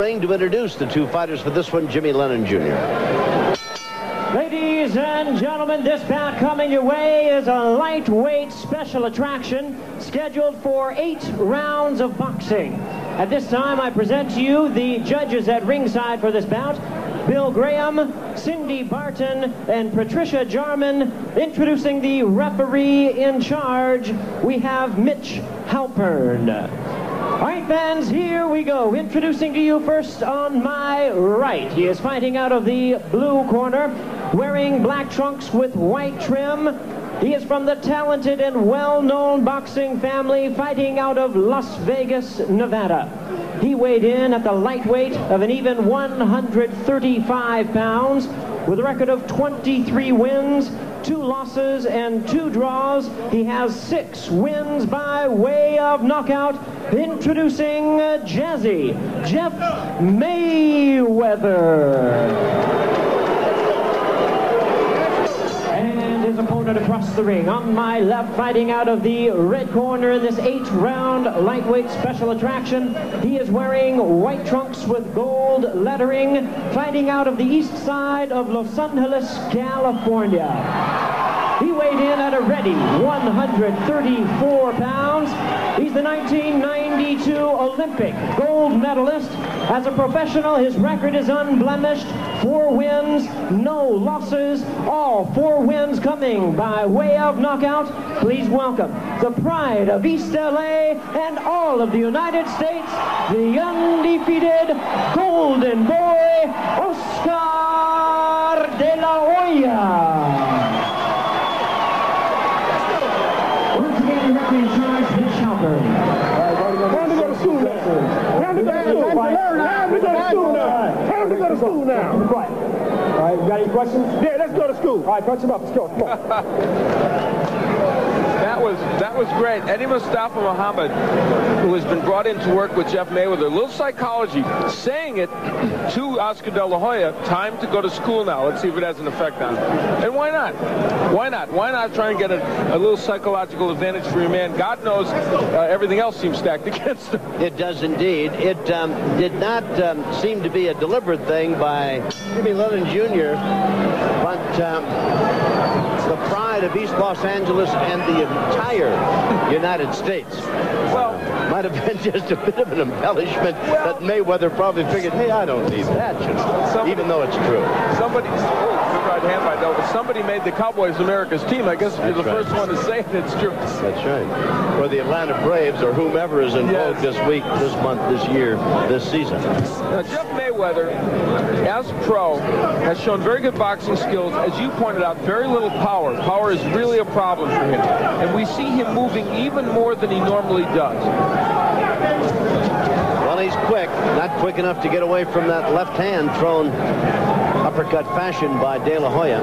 ring to introduce the two fighters for this one, Jimmy Lennon Jr. Ladies and gentlemen, this bout coming your way is a lightweight special attraction scheduled for 8 rounds of boxing. At this time, I present to you the judges at ringside for this bout. Bill Graham, Cindy Barton, and Patricia Jarman. Introducing the referee in charge, we have Mitch Halpern. All right, fans, here we go. Introducing to you first on my right. He is fighting out of the blue corner, wearing black trunks with white trim. He is from the talented and well-known boxing family, fighting out of Las Vegas, Nevada. He weighed in at the lightweight of an even 135 pounds with a record of 23 wins, 2 losses, and 2 draws. He has 6 wins by way of knockout. Introducing Jazzy Jeff Mayweather. His opponent across the ring. On my left, fighting out of the red corner in this 8-round lightweight special attraction, he is wearing white trunks with gold lettering, fighting out of the east side of Los Angeles, California. He weighed in at a ready 134 pounds. He's the 1992 Olympic gold medalist. As a professional, his record is unblemished. 4 wins, no losses. All 4 wins coming by way of knockout. Please welcome the pride of East LA and all of the United States, the undefeated Golden Boy, Oskar de la Hoya. Once again, the referee in charge, Mitch Halpern. Time to go to school now. Time to go to school. Time to go to school now. Time to go to school now. Quiet. All right, you got any questions? Yeah, let's go to school. All right, punch him up. Let's go. Come on. That was great. Eddie Mustafa Muhammad, who has been brought in to work with Jeff Mayweather, a little psychology, saying it to Oskar de la Hoya, time to go to school now. Let's see if it has an effect on him. And why not? Why not? Why not try and get a little psychological advantage for your man? God knows everything else seems stacked against him. It does indeed. It did not seem to be a deliberate thing by Jimmy Lennon Jr., but the pride of East Los Angeles and the entire United States. Well, might have been just a bit of an embellishment that Mayweather probably figured, hey, I don't need that, you know, even though it's true. Somebody, good right hand by Dover. Somebody made the Cowboys America's team. I guess if you're the first one to say it, it's true. That's right. Or the Atlanta Braves, or whomever is in vogue this week, this month, this year, this season. Now, Jeff Mayweather, as pro, has shown very good boxing skills. As you pointed out, very little power. Power is really a problem for him. And we see him moving even more than he normally does. Well, he's quick. Not quick enough to get away from that left hand thrown uppercut fashion by De La Hoya.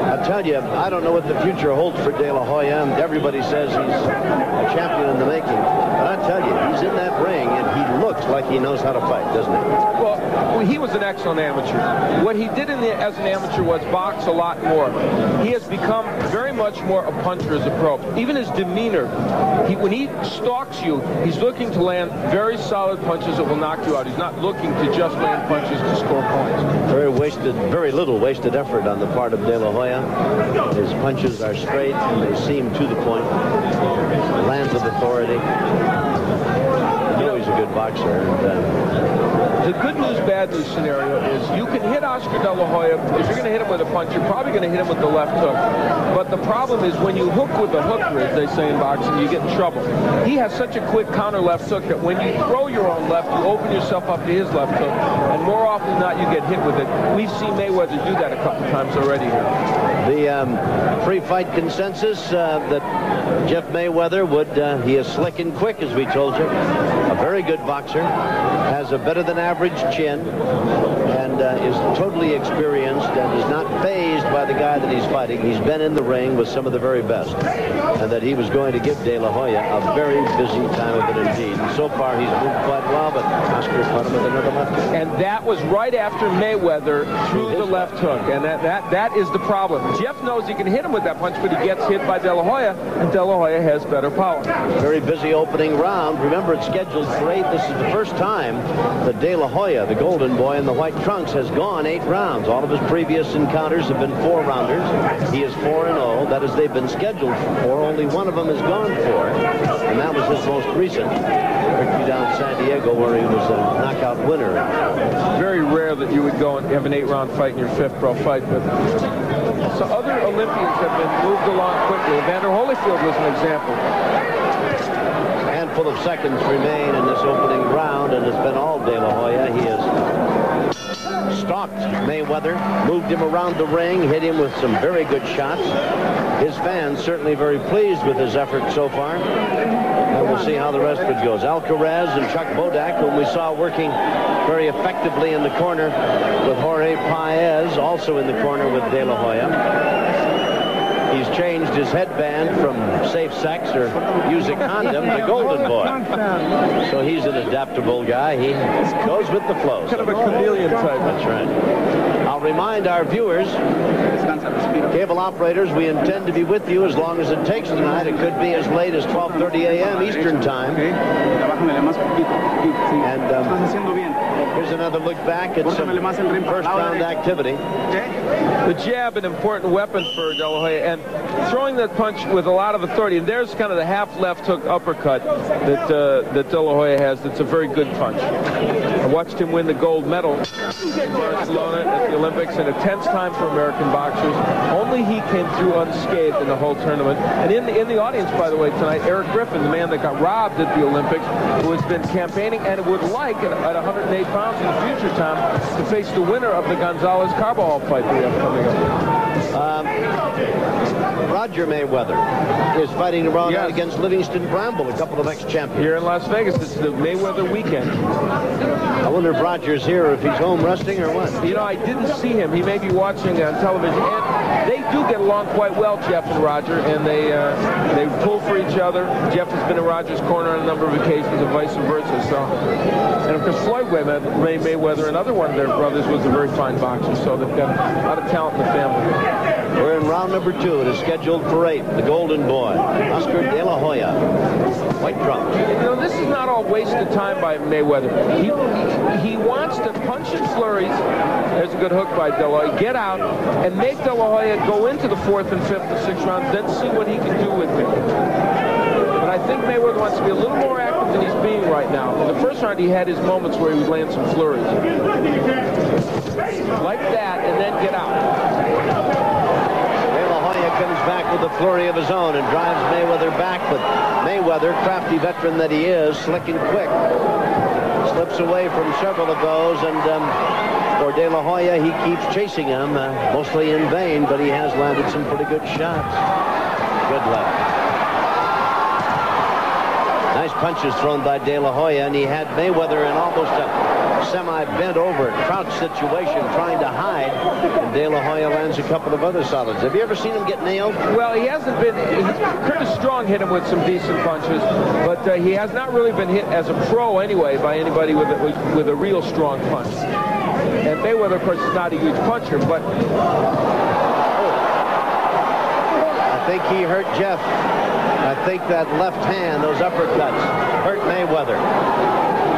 I tell you, I don't know what the future holds for De La Hoya. Everybody says he's a champion in the making. But I tell you, he's in that ring, and he looks like he knows how to fight, doesn't he? Well, he was an excellent amateur. What he did as an amateur was box a lot more. He has become very much more a puncher as a pro. Even his demeanor, when he stalks you, he's looking to land very solid punches that will knock you out. He's not looking to just land punches to score points. Very little wasted effort on the part of De La Hoya. His punches are straight, and they seem to the point. Lands with authority. You know he's a good boxer. And, the good news, bad news scenario is you can hit Oskar de la Hoya. If you're going to hit him with a punch, you're probably going to hit him with the left hook. But the problem is when you hook with a hooker, as they say in boxing, you get in trouble. He has such a quick counter left hook that when you throw your own left, you open yourself up to his left hook. And more often than not, you get hit with it. We've seen Mayweather do that a couple times already here. The pre-fight consensus that Jeff Mayweather would, he is slick and quick, as we told you. A very good boxer. Has a better than average chin, and is totally experienced and is not fazed by the guy that he's fighting. He's been in the ring with some of the very best, and that he was going to give De La Hoya a very busy time of it indeed. And so far, he's moved quite well, but Oskar caught him with another left hook. And that was right after Mayweather threw the left hook, and that is the problem. Jeff knows he can hit him with that punch, but he gets hit by De La Hoya, and De La Hoya has better power. Very busy opening round. Remember, it's scheduled for 8. This is the first time that De La Hoya, the golden boy in the white trunks, has gone 8 rounds. All of his previous encounters have been 4-rounders. He is 4-0. That is, they've been scheduled for 4. Only one of them has gone 4, and that was his most recent victory down in San Diego, where he was a knockout winner. It's very rare that you would go and have an 8-round fight in your 5th pro fight, but so other Olympians have been moved along quickly. Evander Holyfield was an example. A handful of seconds remain in this opening round, and it's been all De La Hoya. He has stalked Mayweather, moved him around the ring, hit him with some very good shots. His fans certainly very pleased with his effort so far. And we'll see how the rest of it goes. Alcaraz and Chuck Bodak, whom we saw working very effectively in the corner with Jorge Paez, also in the corner with De La Hoya. He's changed his headband from safe sex or use a condom to golden boy. So he's an adaptable guy. He goes with the flow. Kind of a chameleon type. That's right. I'll remind our viewers, cable operators, we intend to be with you as long as it takes tonight. It could be as late as 12:30 a.m. Eastern time. And here's another look back at some first round activity. The jab, an important weapon for De La Hoya, and throwing that punch with a lot of authority. And there's kind of the half left hook uppercut that De La Hoya has. That's a very good punch. I watched him win the gold medal in Barcelona at the Olympics, and a tense time for American boxers. Only he came through unscathed in the whole tournament. And in the audience, by the way, tonight, Eric Griffin, the man that got robbed at the Olympics, who has been campaigning and would like at 108 pounds in the future time to face the winner of the Gonzalez-Carbajal fight we have coming up. Roger Mayweather is fighting tomorrow night against Livingston Bramble, a couple of ex-champions. Here in Las Vegas, it's the Mayweather weekend. I wonder if Roger's here or if he's home resting or what. You know, I didn't see him. He may be watching on television. And they do get along quite well, Jeff and Roger, and they pull for each other. Jeff has been in Roger's corner on a number of occasions and vice versa. So, and of course, Floyd Mayweather, another one of their brothers, was a very fine boxer. So they've got a lot of talent in the family. We're in round number 2. It is scheduled for 8. The golden boy, Oskar De La Hoya, white trunks. You know, this is not all wasted time by Mayweather. He wants to punch in flurries. There's a good hook by De La Hoya. Get out and make De La Hoya go into the 4th and 5th and 6th rounds, then see what he can do with him. But I think Mayweather wants to be a little more active than he's being right now. In the first round, he had his moments where he was laying some flurries. Like that, and then get out. Comes back with a flurry of his own and drives Mayweather back, but Mayweather, crafty veteran that he is, slick and quick, slips away from several of those, and for De La Hoya, he keeps chasing him, mostly in vain, but he has landed some pretty good shots. Good luck. Nice punches thrown by De La Hoya, and he had Mayweather in almost a semi-bent over crouch situation trying to hide, and De La Hoya lands a couple of other solids. Have you ever seen him get nailed? Well, he hasn't been. Curtis Strong hit him with some decent punches, but he has not really been hit as a pro anyway by anybody with a real strong punch. And Mayweather, of course, is not a huge puncher, but I think he hurt Jeff. I think that left hand, those uppercuts, hurt Mayweather.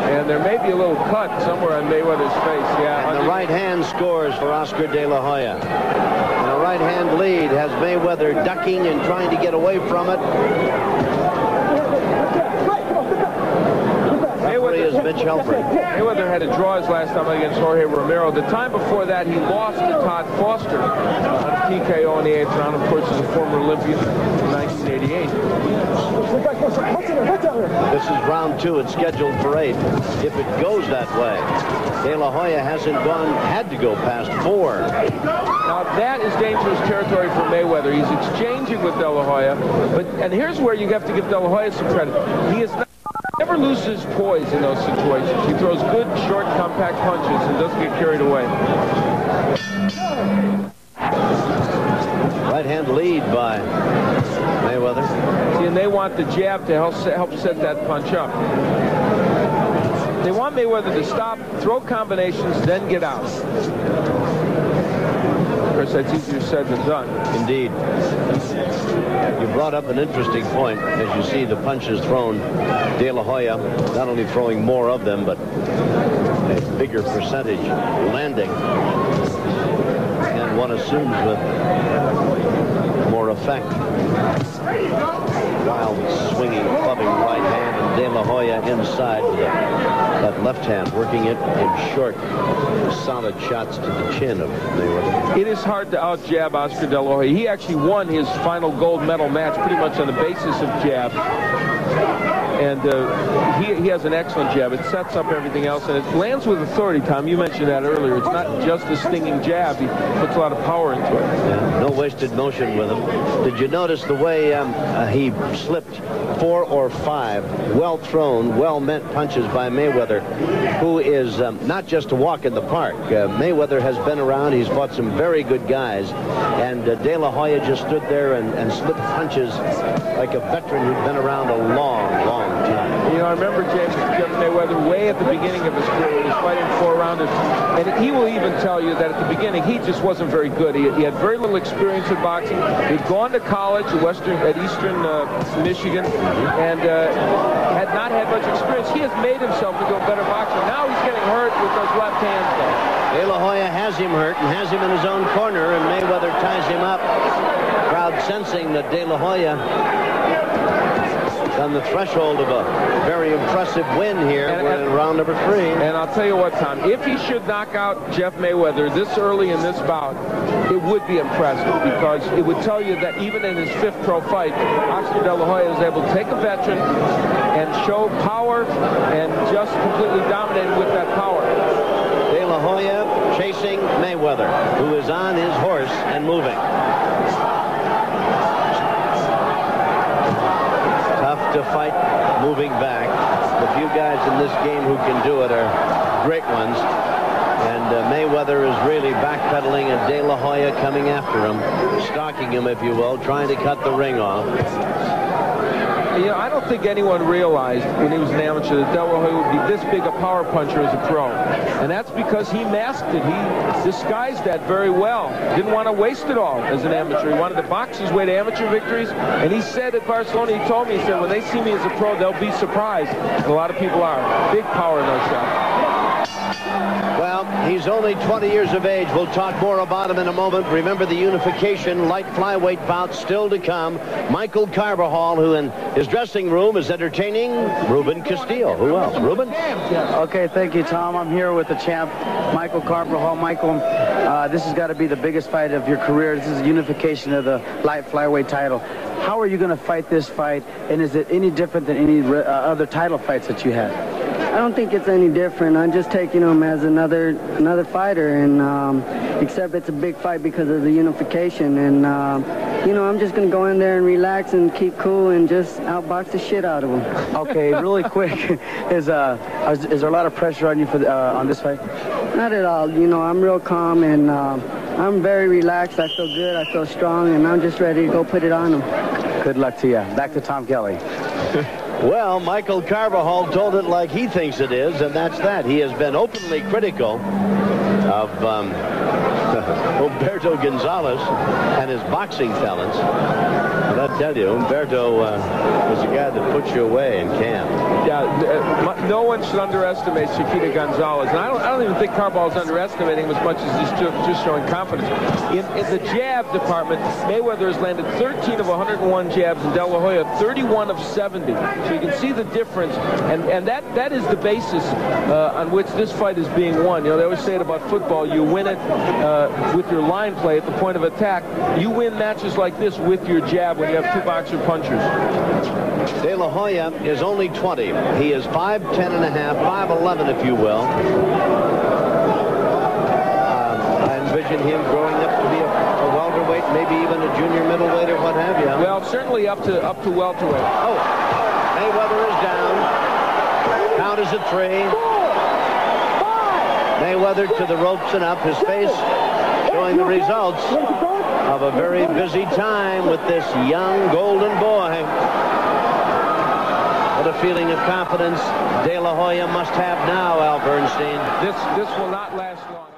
And there may be a little cut somewhere on Mayweather's face. Yeah. And the right hand scores for Oskar De La Hoya. And a right hand lead has Mayweather ducking and trying to get away from it. Mayweather is Mitch Helfrich. Mayweather had to draw his last time against Jorge Romero. The time before that, he lost to Todd Foster on a TKO in the 8th round. Of course, he's a former Olympian in 1988. This is round 2. It's scheduled for 8. If it goes that way, De La Hoya hasn't had to go past 4. Now, that is dangerous territory for Mayweather. He's exchanging with De La Hoya. And here's where you have to give De La Hoya some credit. He is never loses poise in those situations. He throws good, short, compact punches and doesn't get carried away. Right hand lead by Mayweather. See, and they want the jab to help set that punch up. They want Mayweather to stop, throw combinations, then get out. Of course, that's easier said than done. Indeed. You brought up an interesting point. As you see the punches thrown, De La Hoya not only throwing more of them, but a bigger percentage landing. And one assumes with more effect. Wild swinging, clubbing right hand, and De La Hoya inside with that left hand, working it in short, solid shots to the chin of Mayweather. It is hard to out-jab Oskar De La Hoya. He actually won his final gold medal match pretty much on the basis of jab. And he has an excellent jab. It sets up everything else, and it lands with authority, Tom. You mentioned that earlier. It's not just a stinging jab. He puts a lot of power into it. Yeah, no wasted motion with him. Did you notice the way he slipped 4 or 5 well-thrown, well-meant punches by Mayweather, who is not just a walk in the park. Mayweather has been around. He's fought some very good guys, and De La Hoya just stood there and slipped punches like a veteran who'd been around a long, long time. You know, I remember Jeff Mayweather way at the beginning of his career. He was fighting 4-rounders, and he will even tell you that at the beginning he just wasn't very good. He had very little experience in boxing. He'd gone to college at Eastern Michigan, and had not had much experience. He has made himself into a better boxer. Now he's getting hurt with those left hands, though. De La Hoya has him hurt and has him in his own corner, and Mayweather ties him up. Crowd sensing that De La Hoya on the threshold of a very impressive win here. We're in round number 3. And I'll tell you what, Tom, if he should knock out Jeff Mayweather this early in this bout, it would be impressive, because it would tell you that even in his 5th pro fight, Oskar De La Hoya is able to take a veteran and show power and just completely dominated with that power. De La Hoya chasing Mayweather, who is on his horse and moving. To fight moving back. The few guys in this game who can do it are great ones, and Mayweather is really backpedaling, and De La Hoya coming after him, stalking him, if you will, trying to cut the ring off. You know, I don't think anyone realized when he was an amateur that De La Hoya would be this big a power puncher as a pro. And that's because he masked it. He disguised that very well. Didn't want to waste it all as an amateur. He wanted to box his way to amateur victories. And he said at Barcelona, he told me, he said, when they see me as a pro, they'll be surprised. And a lot of people are. Big power in those shots. Well, he's only 20 years of age. We'll talk more about him in a moment. Remember the unification light flyweight bout still to come. Michael Carbajal, who in his dressing room is entertaining Ruben Castillo. Who else? Ruben? Okay, thank you, Tom. I'm here with the champ, Michael Carbajal. Michael, this has got to be the biggest fight of your career. This is a unification of the light flyweight title. How are you going to fight this fight, and is it any different than any other title fights that you had? I don't think it's any different. I'm just taking him as another fighter, and except it's a big fight because of the unification. And you know, I'm just gonna go in there and relax and keep cool and just outbox the shit out of him. Okay, really quick, is there a lot of pressure on you for on this fight? Not at all. You know, I'm real calm, and I'm very relaxed. I feel good. I feel strong, and I'm just ready to go put it on him. Good luck to you. Back to Tom Kelly. Well, Michael Carbajal told it like he thinks it is, and that's that. He has been openly critical of Humberto Gonzalez and his boxing talents. But I tell you, Humberto is a guy that puts you away in camp. Yeah, no one should underestimate Chiquita Gonzalez. And I don't even think Carbajal's underestimating him as much as he's just showing confidence. In the jab department, Mayweather has landed 13 of 101 jabs, and De La Hoya 31 of 70. So you can see the difference. And that is the basis on which this fight is being won. You know, they always say it about football. You win it with your line play at the point of attack. You win matches like this with your jab when you have 2 boxer punchers. De La Hoya is only 20. He is 5'10 and a half, 5'11 if you will. I envision him growing up to be a welterweight, maybe even a junior middleweight or what have you. Well, certainly up to welterweight. Oh, Mayweather is down. Count is at 3. Mayweather to the ropes and up, his face showing the results of a very busy time with this young golden boy. What a feeling of confidence De La Hoya must have now, Al Bernstein. This will not last long.